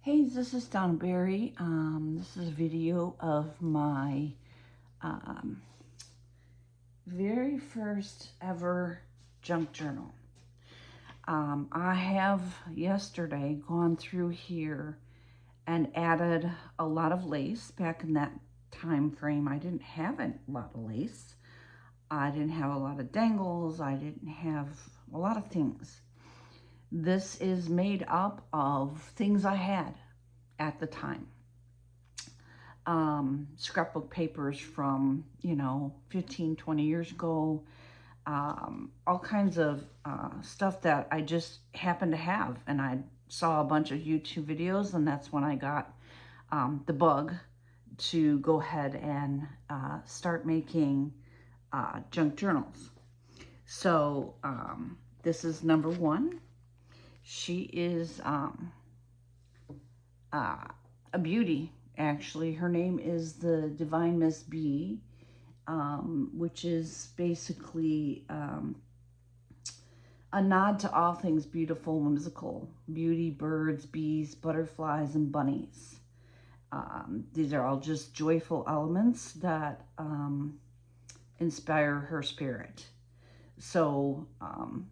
Hey, this is Donna Berry. This is a video of my very first ever junk journal. I have yesterday gone through here and added a lot of lace. Back in that time frame, I didn't have a lot of lace. I didn't have a lot of dangles. I didn't have a lot of things. This is made up of things I had at the time. Scrapbook papers from, 15, 20 years ago. All kinds of stuff that I just happened to have. And I saw a bunch of YouTube videos, and that's when I got the bug to go ahead and start making junk journals. So this is number one. She is a beauty, actually. Her name is the Divine Miss B, which is basically a nod to all things beautiful, whimsical. Beauty, birds, bees, butterflies, and bunnies. These are all just joyful elements that inspire her spirit. So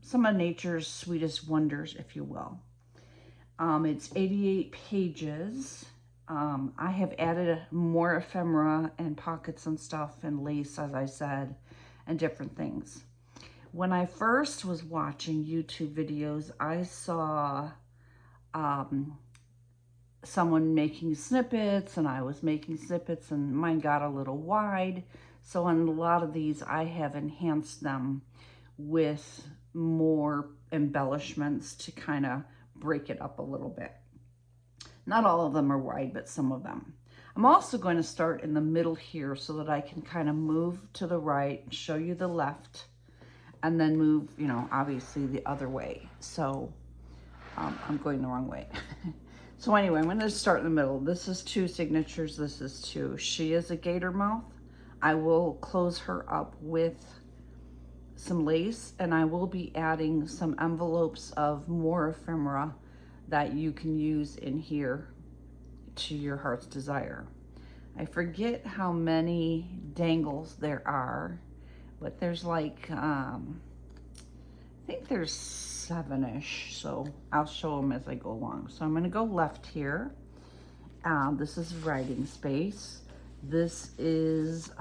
some of nature's sweetest wonders, if you will. It's 88 pages. I have added more ephemera and pockets and stuff and lace, as I said, and different things. When I first was watching YouTube videos, I saw someone making snippets, and I was making snippets, and mine got a little wide. So on a lot of these, I have enhanced them with more embellishments to kind of break it up a little bit. Not all of them are wide, but some of them. I'm also going to start in the middle here so that I can kind of move to the right, show you the left, and then move, obviously the other way. So I'm going the wrong way. So anyway, I'm going to start in the middle. This is two signatures. This is two. She is a gator mouth. I will close her up with some lace, and I will be adding some envelopes of more ephemera that you can use in here to your heart's desire. I forget how many dangles there are, but there's like, I think there's 7-ish, so I'll show them as I go along. So I'm gonna go left here. This is writing space. This is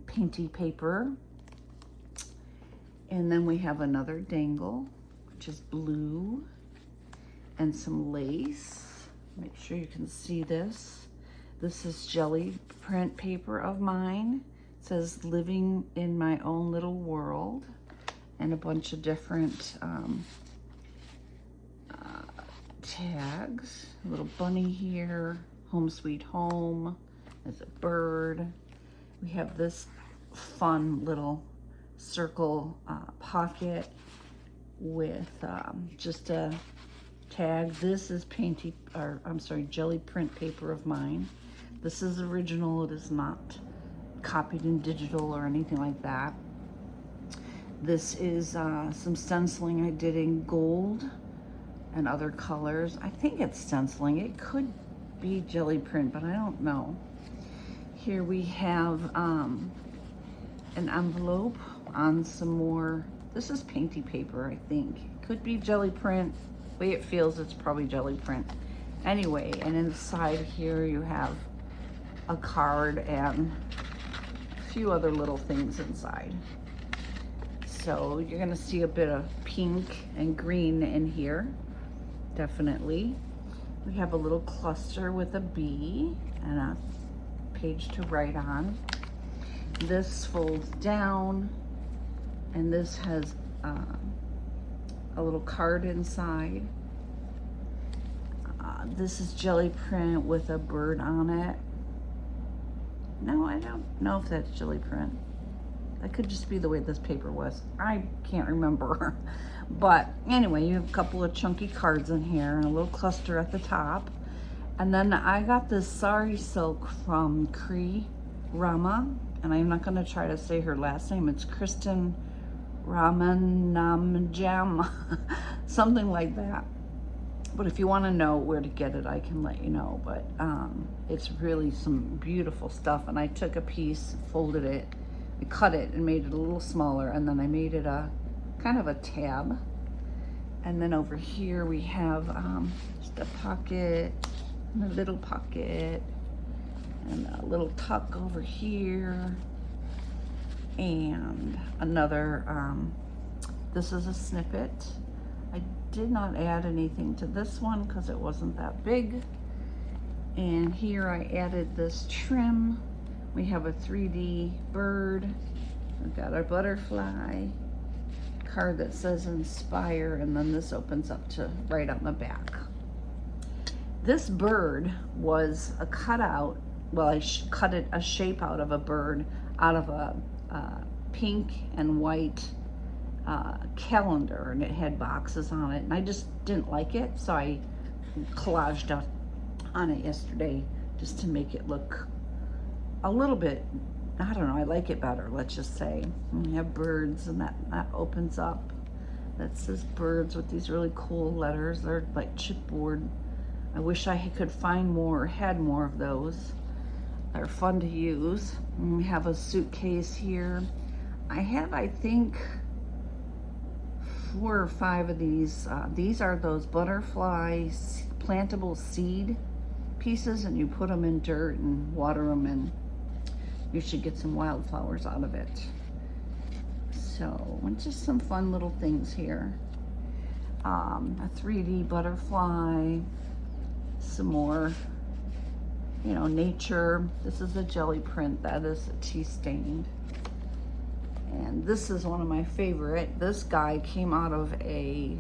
painty paper. And then we have another dangle, which is blue, and some lace. Make sure you can see this. This is Gelli print paper of mine. It says living in my own little world, and a bunch of different tags. A little bunny here, home sweet home. There's a bird. We have this fun little circle pocket with just a tag. This is Gelli print paper of mine. This is original. It is not copied in digital or anything like that. This is some stenciling I did in gold and other colors. I think it's stenciling. It could be Gelli print, but I don't know. Here we have an envelope on some more. This is painty paper, I think. Could be Gelli print. The way it feels, it's probably Gelli print. Anyway, and inside here you have a card and a few other little things inside. So you're gonna see a bit of pink and green in here, definitely. We have a little cluster with a bee and a page to write on. This folds down, and this has a little card inside. This is Gelli print with a bird on it. No, I don't know if that's Gelli print. That could just be the way this paper was. I can't remember. But anyway, you have a couple of chunky cards in here and a little cluster at the top. And then I got this sari silk from Cree Rama, and I'm not going to try to say her last name. It's Kristen Ramanamjam, something like that. But if you want to know where to get it, I can let you know. But it's really some beautiful stuff. And I took a piece, folded it, I cut it and made it a little smaller, and then I made it a kind of a tab. And then over here we have just a pocket, and a little pocket, and a little tuck over here, and another, this is a snippet. I did not add anything to this one because it wasn't that big. And here I added this trim. We have a 3D bird. We've got our butterfly card that says inspire, and then this opens up to right on the back. This bird was a cutout. Well, I cut it a shape out of a bird out of a pink and white calendar, and it had boxes on it, and I just didn't like it, so I collaged up on it yesterday just to make it look a little bit, I don't know, I like it better, let's just say. And we have birds, and that opens up. That says birds with these really cool letters. They're like chipboard. I wish I could find more, had more of those. They're fun to use. And we have a suitcase here. I have, I think, 4 or 5 of these. These are those butterfly plantable seed pieces, and you put them in dirt and water them, and you should get some wildflowers out of it. So, just some fun little things here. A 3D butterfly, some more, you know, nature. This is a Gelli print. That is a tea stained. And this is one of my favorite. This guy came out of a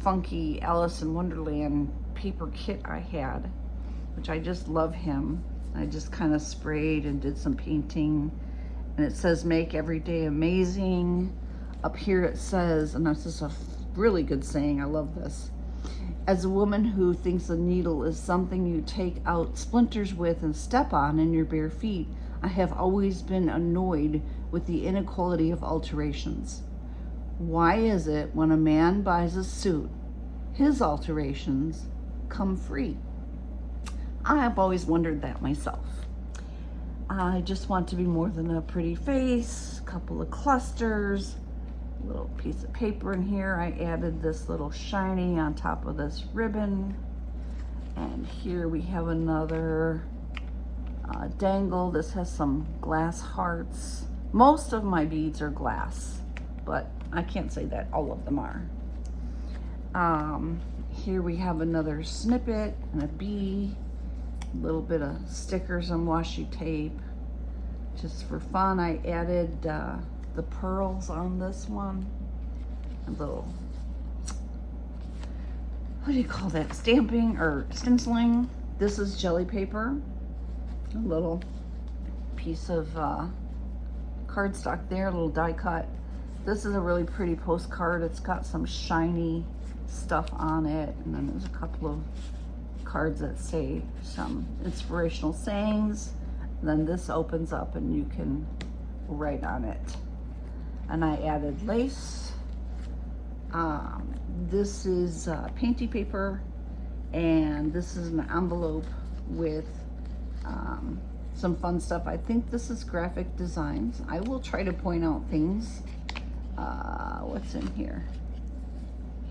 funky Alice in Wonderland paper kit I had, which I just love him. I just kind of sprayed and did some painting. And it says, make every day amazing. Up here it says, and this is a really good saying, I love this. As a woman who thinks a needle is something you take out splinters with and step on in your bare feet, I have always been annoyed with the inequality of alterations. Why is it when a man buys a suit, his alterations come free? I have always wondered that myself. I just want to be more than a pretty face, a couple of clusters, a little piece of paper in here. I added this little shiny on top of this ribbon. And here we have another dangle. This has some glass hearts. Most of my beads are glass, but I can't say that all of them are. Here we have another snippet and a bee. A little bit of stickers and washi tape. Just for fun, I added the pearls on this one. A little, what do you call that? Stamping or stenciling. This is Gelli paper. A little piece of cardstock there, a little die cut. This is a really pretty postcard. It's got some shiny stuff on it, and then there's a couple of cards that say some inspirational sayings. And then this opens up and you can write on it. And I added lace. This is painty paper, and this is an envelope with some fun stuff. I think this is graphic designs. I will try to point out things. What's in here?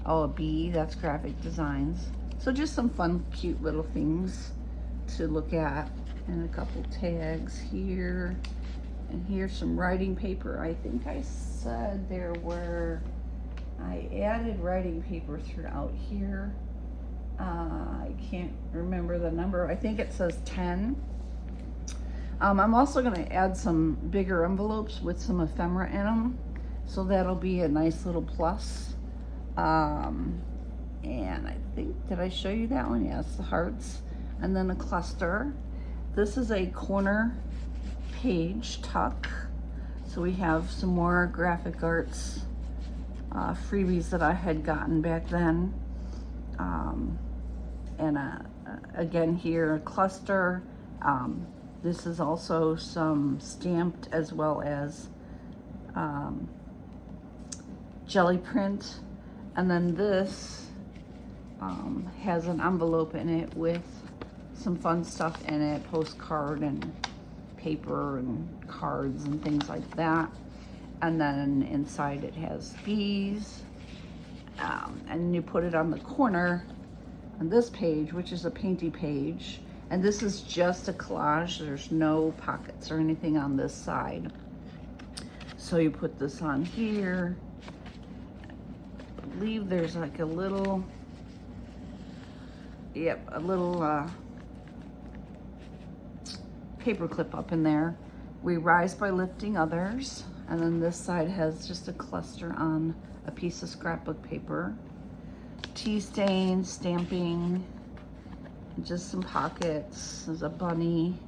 Oh, a bee, that's graphic designs. So just some fun, cute little things to look at. And a couple tags here. And here's some writing paper. I think I said there were, I added writing paper throughout here. I can't remember the number. I think it says 10. I'm also going to add some bigger envelopes with some ephemera in them. So that'll be a nice little plus. And I think, did I show you that one? Yes, the hearts. And then a cluster. This is a corner page tuck. So we have some more graphic arts freebies that I had gotten back then. And again here, a cluster. This is also some stamped as well as Gelli print. And then this has an envelope in it with some fun stuff in it, postcard and paper and cards and things like that. And then inside it has bees, and you put it on the corner on this page, which is a painty page. And this is just a collage. There's no pockets or anything on this side. So you put this on here. I believe there's like a little, yep, a little paper clip up in there. We rise by lifting others. And then this side has just a cluster on a piece of scrapbook paper. Tea stain, stamping, just some pockets. There's a bunny.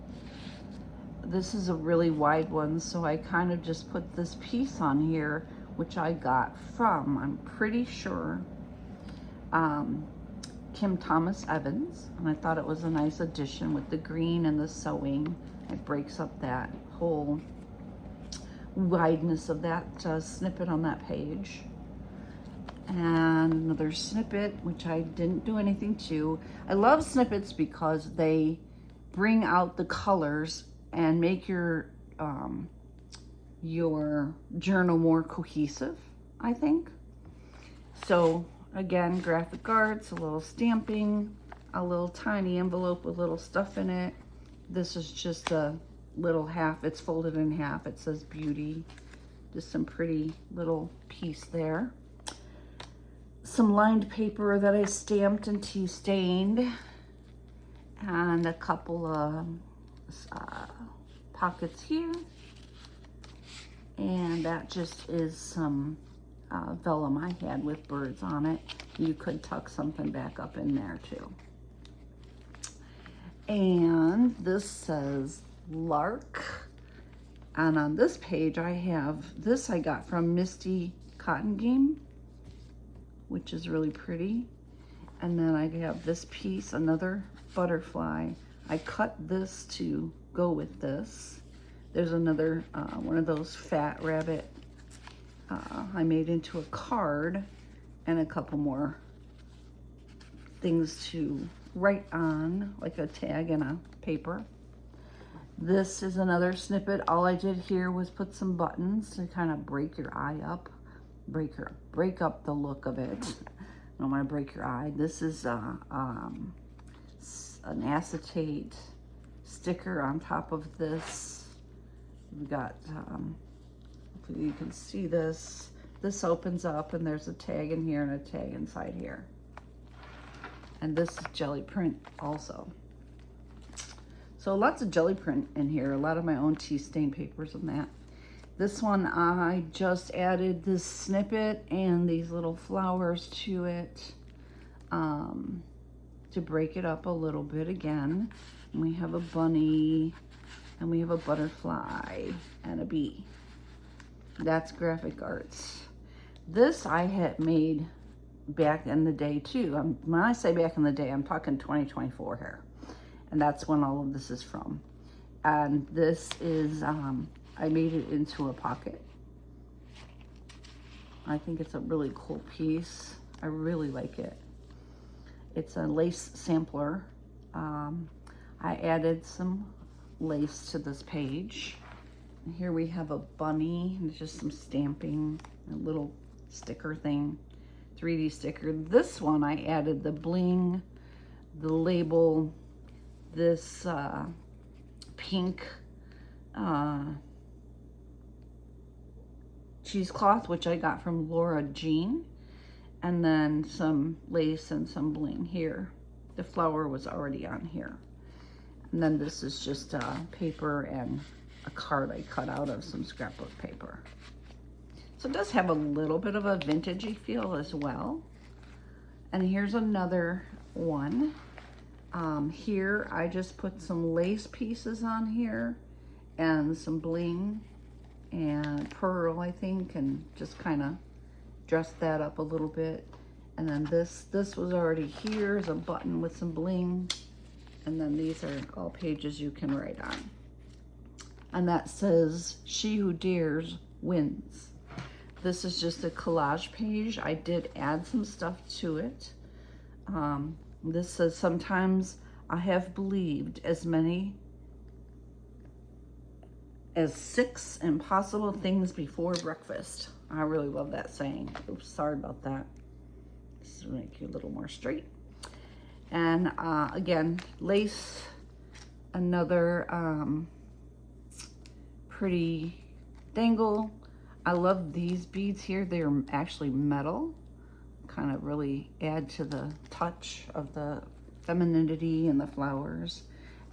This is a really wide one, so I kind of just put this piece on here, which I got from, I'm pretty sure, Kim Thomas Evans. And I thought it was a nice addition with the green and the sewing. It breaks up that whole wideness of that snippet on that page. And another snippet, which I didn't do anything to. I love snippets because they bring out the colors and make your journal more cohesive, I think. So again, graphic arts, a little stamping, a little tiny envelope with little stuff in it. This is just a little half, it's folded in half. It says beauty, just some pretty little piece there. Some lined paper that I stamped and tea stained, and a couple of pockets here, and that just is some vellum I had with birds on it. You could tuck something back up in there too. And this says lark, and on this page I have this I got from Misty Cotton Game, which is really pretty. And then I have this piece, another butterfly. I cut this to go with this. There's another one of those fat rabbit I made into a card, and a couple more things to write on, like a tag and a paper. This is another snippet. All I did here was put some buttons to kind of break your eye up, break up the look of it. I don't want to break your eye. This is an acetate sticker on top of this. We've got, hopefully you can see this. This opens up and there's a tag in here and a tag inside here. And this is Gelli print also. So lots of Gelli print in here, a lot of my own tea stain papers and that. This one, I just added this snippet and these little flowers to it to break it up a little bit again. And we have a bunny, and we have a butterfly and a bee. That's graphic arts. This I had made back in the day too. When I say back in the day, I'm talking 2024 here. And that's when all of this is from. And this is, I made it into a pocket. I think it's a really cool piece. I really like it. It's a lace sampler. I added some lace to this page. And here we have a bunny, and just some stamping, a little sticker thing, 3D sticker. This one I added the bling, the label, this pink cheesecloth, which I got from Laura Jean, and then some lace and some bling here. The flower was already on here. And then this is just paper and a card I cut out of some scrapbook paper. So it does have a little bit of a vintagey feel as well. And here's another one. Here I just put some lace pieces on here and some bling and pearl, I think, and just kind of dress that up a little bit. And then this was already here as a button with some bling. And then these are all pages you can write on. And that says, "She who dares wins." This is just a collage page. I did add some stuff to it. This says, sometimes I have believed as many as 6 impossible things before breakfast. I really love that saying. Oops, sorry about that. This will make you a little more straight. And again, lace, another pretty dangle. I love these beads here. They're actually metal. Kind of really add to the touch of the femininity and the flowers.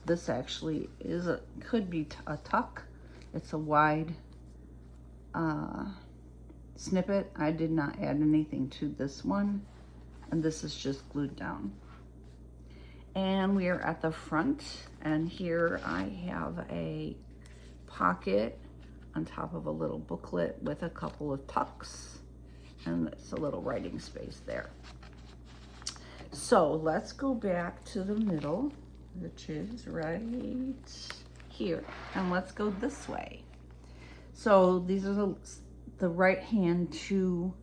This actually is could be a tuck. It's a wide snippet. I did not add anything to this one, and this is just glued down. And we are at the front, and here I have a pocket on top of a little booklet with a couple of tucks, and it's a little writing space there. So let's go back to the middle, which is right here, and let's go this way. So these are the right hand 2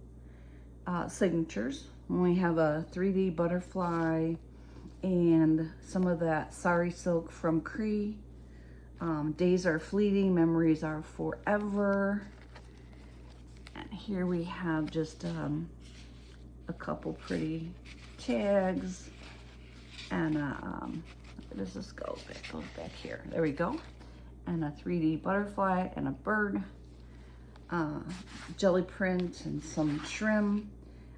signatures. We have a 3D butterfly and some of that sari silk from Cree. Days are fleeting, memories are forever. And here we have just a couple pretty tags, and where does this go? It goes back here. There we go. And a 3D butterfly and a bird, jelly print and some trim.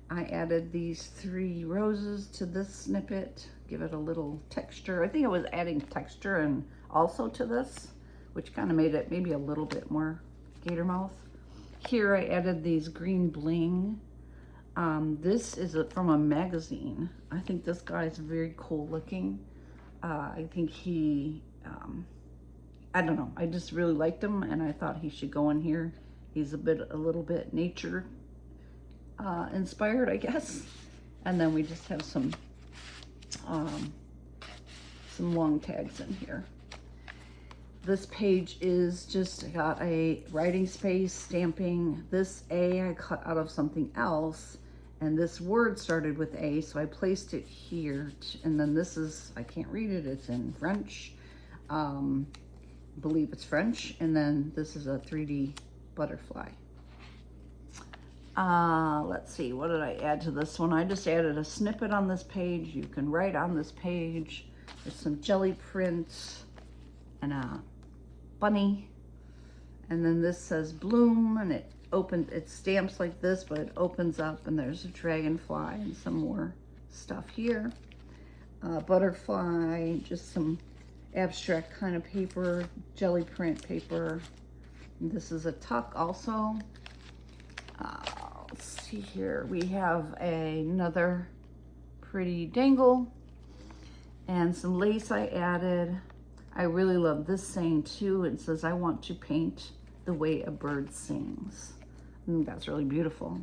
I added these 3 roses to this snippet, give it a little texture. I think I was adding texture and also to this, which kind of made it maybe a little bit more gator mouth. Here I added these green bling. This is from a magazine. I think this guy is very cool looking. I think he, I don't know, I just really liked him, and I thought he should go in here. He's a little bit nature inspired, I guess. And then we just have some long tags in here. This page is just got a writing space, stamping. This A I cut out of something else, and this word started with A, so I placed it here. And then this is, I can't read it, it's in French. Believe it's French. And then this is a 3D butterfly. Let's see, what did I add to this one? I just added a snippet on this page. You can write on this page. There's some jelly prints and a bunny. And then this says bloom, and it stamps like this, but it opens up, and there's a dragonfly and some more stuff here. Butterfly, just some abstract kind of paper, jelly print paper. And this is a tuck also. Let's see here. We have another pretty dangle and some lace I added. I really love this saying too. It says, I want to paint the way a bird sings. I think that's really beautiful.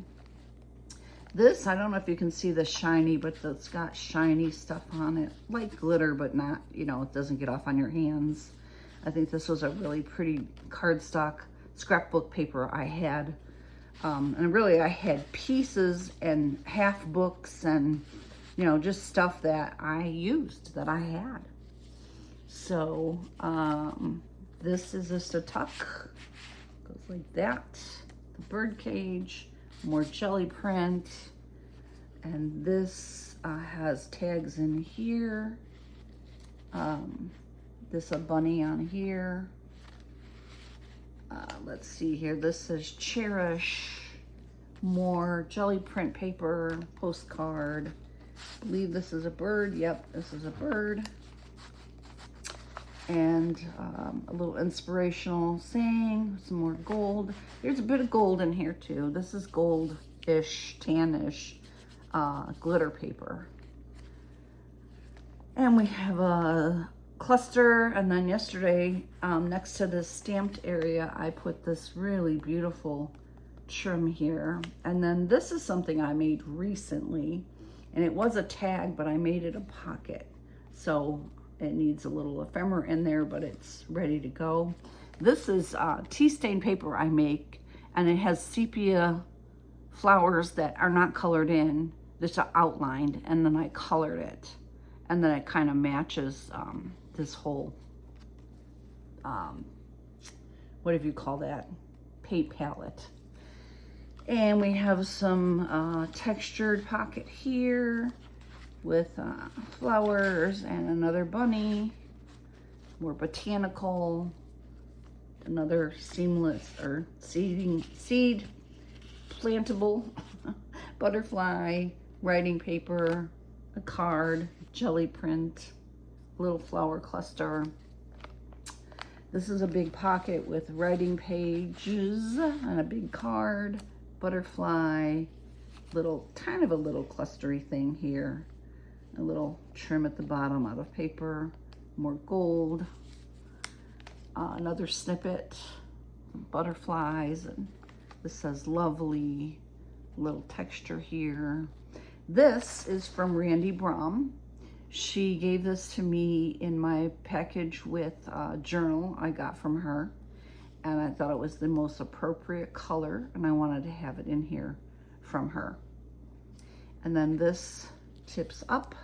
This, I don't know if you can see the shiny, but it's got shiny stuff on it, like glitter, but not, you know, it doesn't get off on your hands. I think this was a really pretty cardstock scrapbook paper I had. And really I had pieces and half books and, you know, just stuff that I used, that I had. So this is just a tuck, goes like that. The bird cage, more jelly print, and this has tags in here. This a bunny on here. Let's see here, this says cherish, more jelly print paper, postcard. I believe this is a bird. Yep, this is a bird. And a little inspirational saying, some more gold. There's a bit of gold in here too. This is gold-ish, tannish glitter paper. And we have a cluster, and then yesterday, next to this stamped area, I put this really beautiful trim here. And then this is something I made recently, and it was a tag, but I made it a pocket. So it needs a little ephemera in there, but it's ready to go. This is tea stain paper I make, and it has sepia flowers that are not colored in. This outlined, and then I colored it, and then it kind of matches this whole what do you call that, paint palette. And we have some textured pocket here with flowers and another bunny, more botanical, another seamless or seed plantable butterfly, writing paper, a card, jelly print, little flower cluster. This is a big pocket with writing pages and a big card, butterfly, little, kind of a little clustery thing here, a little trim at the bottom out of paper, more gold, another snippet, butterflies, and this says lovely, little texture here. This is from Randy Brum. She gave this to me in my package with a journal I got from her, and I thought it was the most appropriate color, and I wanted to have it in here from her. And then this tips up.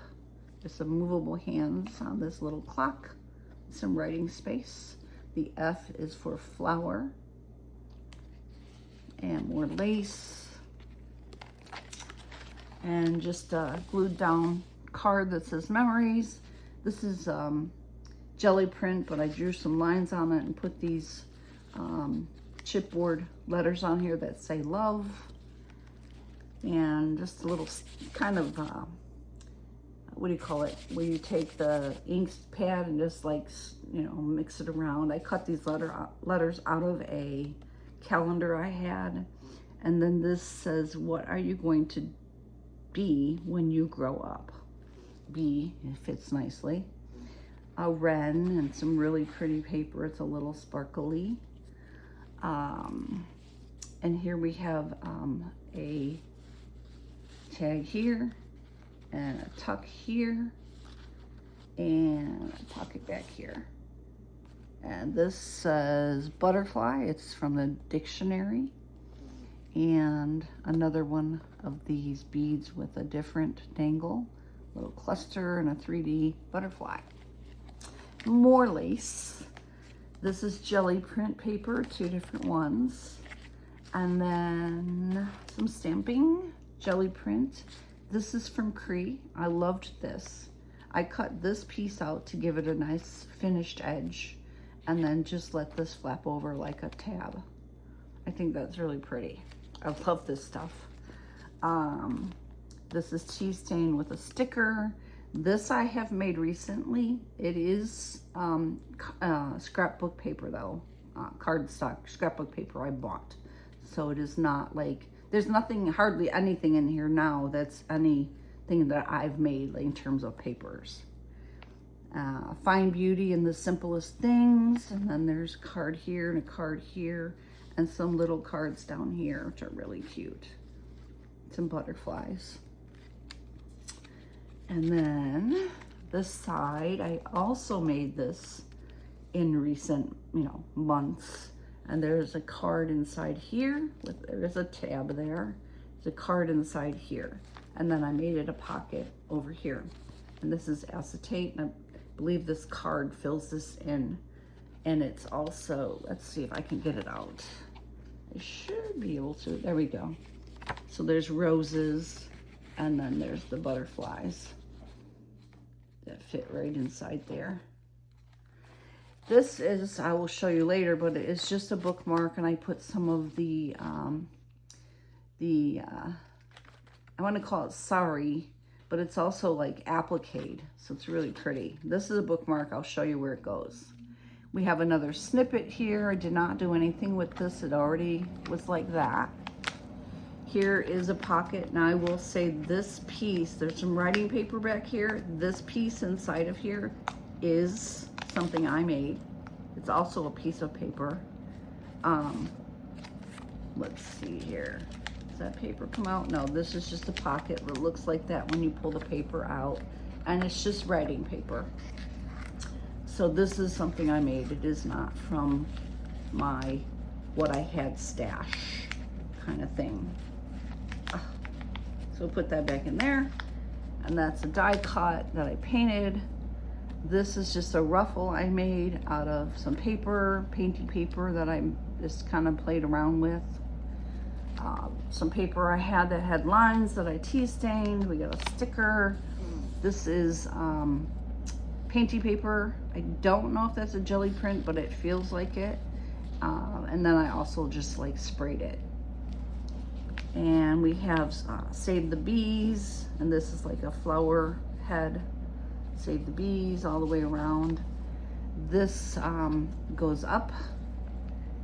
There's some movable hands on this little clock, some writing space. The F is for flower, and more lace, and just a glued down card that says memories. This is jelly print, but I drew some lines on it and put these chipboard letters on here that say love, and just a little kind of what do you call it, where you take the ink pad and just like, you know, mix it around. I cut these letters out of a calendar I had, and then this says, what are you going to be when you grow up? B, it fits nicely. A wren and some really pretty paper. It's a little sparkly. And here we have a tag here, and a tuck here, and a pocket back here. And this says butterfly. It's from the dictionary. And another one of these beads with a different dangle, little cluster, and a 3D butterfly. More lace. This is jelly print paper, 2 different ones. And then some stamping, jelly print. This is from Cree. I loved this. I cut this piece out to give it a nice finished edge, and then just let this flap over like a tab. I think that's really pretty. I love this stuff. This is tea stain with a sticker. This I have made recently. It is scrapbook paper though, cardstock scrapbook paper I bought. So it is not like, there's nothing, hardly anything in here now that's anything that I've made in terms of papers. Find beauty in the simplest things. And then there's a card here and a card here, and some little cards down here, which are really cute. Some butterflies. And then this side, I also made this in recent, months. And there's a card inside here, there's a tab there. There's a card inside here. And then I made it a pocket over here. And this is acetate, and I believe this card fills this in. And it's also, let's see if I can get it out. I should be able to, there we go. So there's roses, and then there's the butterflies that fit right inside there. This is, I will show you later, but it's just a bookmark, and I put some of the I want to call it sari, but it's also like applique, so it's really pretty. This is a bookmark. I'll show you where it goes. We have another snippet here. I did not do anything with this. It already was like that. Here is a pocket. Now I will say this piece, there's some writing paper back here. This piece inside of here is something I made. It's also a piece of paper. Let's see here. Does that paper come out? No, this is just a pocket. It looks like that when you pull the paper out, and it's just writing paper. So this is something I made. It is not from my, what I had stash kind of thing. So we'll put that back in there. And that's a die cut that I painted. This is just a ruffle I made out of some paper, painty paper that I just kind of played around with. Some paper I had that had lines that I tea stained. We got a sticker. This is painty paper. I don't know if that's a Gelli print, but it feels like it. And then I also just like sprayed it. And we have Save the Bees, and this is like a flower head. Save the Bees all the way around. This goes up,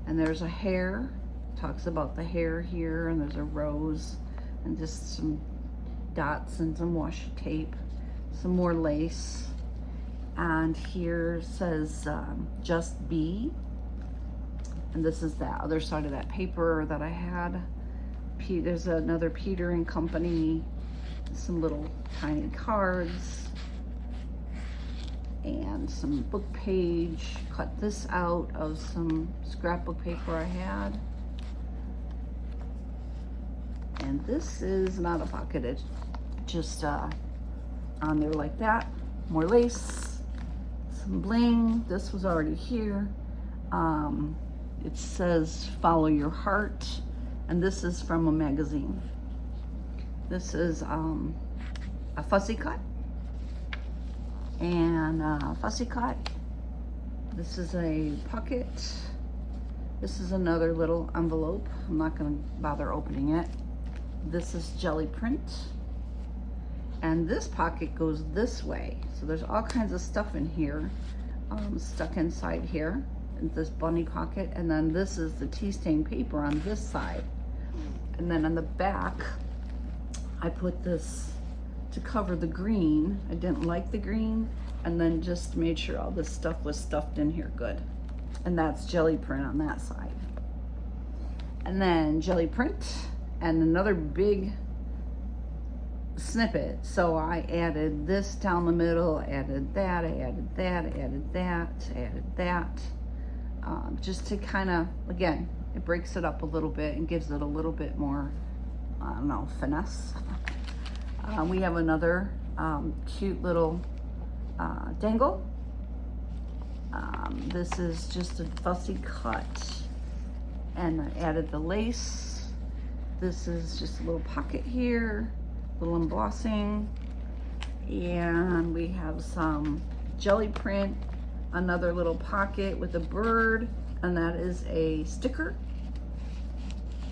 and there's a hair. Talks about the hair here, and there's a rose, and just some dots and some washi tape, some more lace. And here says Just Be. And this is the other side of that paper that I had. There's another Peter and Company, some little tiny cards, and some book page. Cut this out of some scrapbook paper I had. And this is not a pocket, it's just on there like that. More lace, some bling. This was already here. It says Follow Your Heart, and this is from a magazine. This is a fussy cut, and fussy cut. This is a pocket. This is another little envelope. I'm not gonna bother opening it. This is Gelli print, and this pocket goes this way. So there's all kinds of stuff in here, stuck inside here, in this bunny pocket. And then this is the tea stain paper on this side. And then on the back, I put this to cover the green. I didn't like the green, and then just made sure all this stuff was stuffed in here good. And that's Gelli print on that side. And then Gelli print, and another big snippet. So I added this down the middle, added that, I added that, I added that, I added that. Just to kind of, again, it breaks it up a little bit and gives it a little bit more, I don't know, finesse. We have another cute little dangle. This is just a fussy cut, and I added the lace. This is just a little pocket here, little embossing, and we have some Gelli print, another little pocket with a bird, and that is a sticker.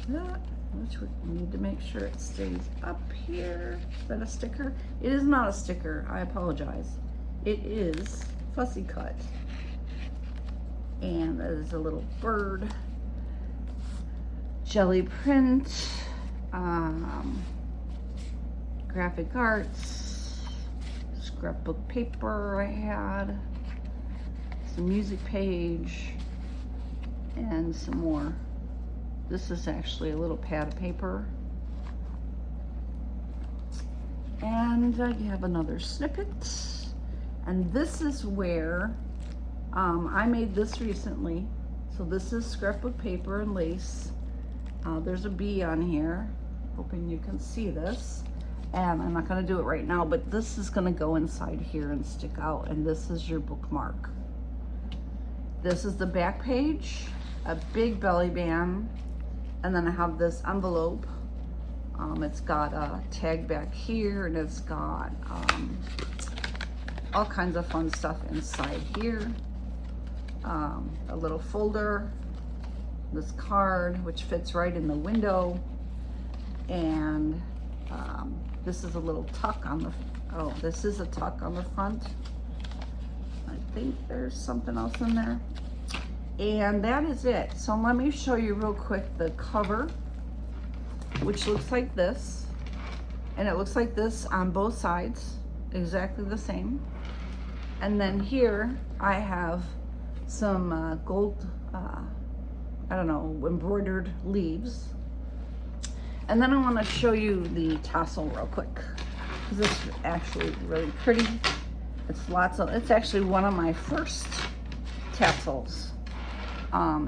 Which we need to make sure it stays up here. Is that a sticker? It is not a sticker, I apologize. It is fussy cut. And that is a little bird. Gelli print, graphic arts, scrapbook paper I had, some music page, and some more. This is actually a little pad of paper. And I have another snippet. And this is where I made this recently. So this is scrapbook paper and lace. There's a bee on here, hoping you can see this. And I'm not gonna do it right now, but this is gonna go inside here and stick out, and this is your bookmark. This is the back page, a big belly band, and then I have this envelope. It's got a tag back here, and it's got all kinds of fun stuff inside here. A little folder, this card, which fits right in the window, and this is a little tuck on the, this is a tuck on the front. I think there's something else in there. And that is it. So let me show you real quick the cover, which looks like this. And it looks like this on both sides, exactly the same. And then here I have some gold, I don't know, embroidered leaves. And then I want to show you the tassel real quick, because this is actually really pretty. It's actually one of my first tassels.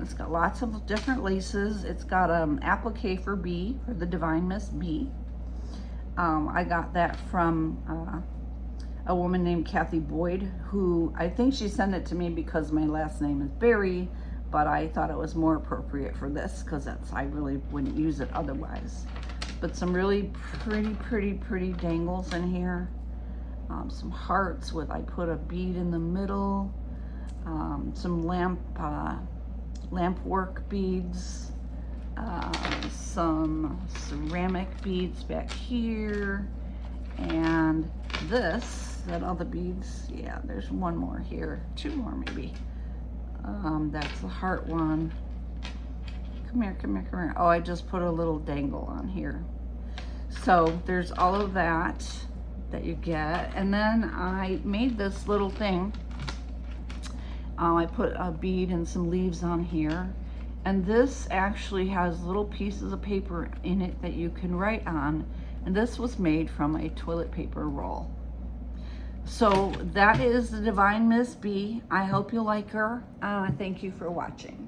It's got lots of different laces. It's got applique for bee, for the Divine Miss Bee. I got that from a woman named Kathy Boyd, who I think she sent it to me because my last name is Berry, but I thought it was more appropriate for this because I really wouldn't use it otherwise. But some really pretty dangles in here. Some hearts with, I put a bead in the middle. Some lamp work beads. Some ceramic beads back here. And this, that all the beads, yeah, there's one more here, two more maybe. That's the heart one. Come here. Oh, I just put a little dangle on here. So there's all of that you get. And then I made this little thing. I put a bead and some leaves on here. And this actually has little pieces of paper in it that you can write on. And this was made from a toilet paper roll. So that is the Divine Miss B. I hope you like her. Thank you for watching.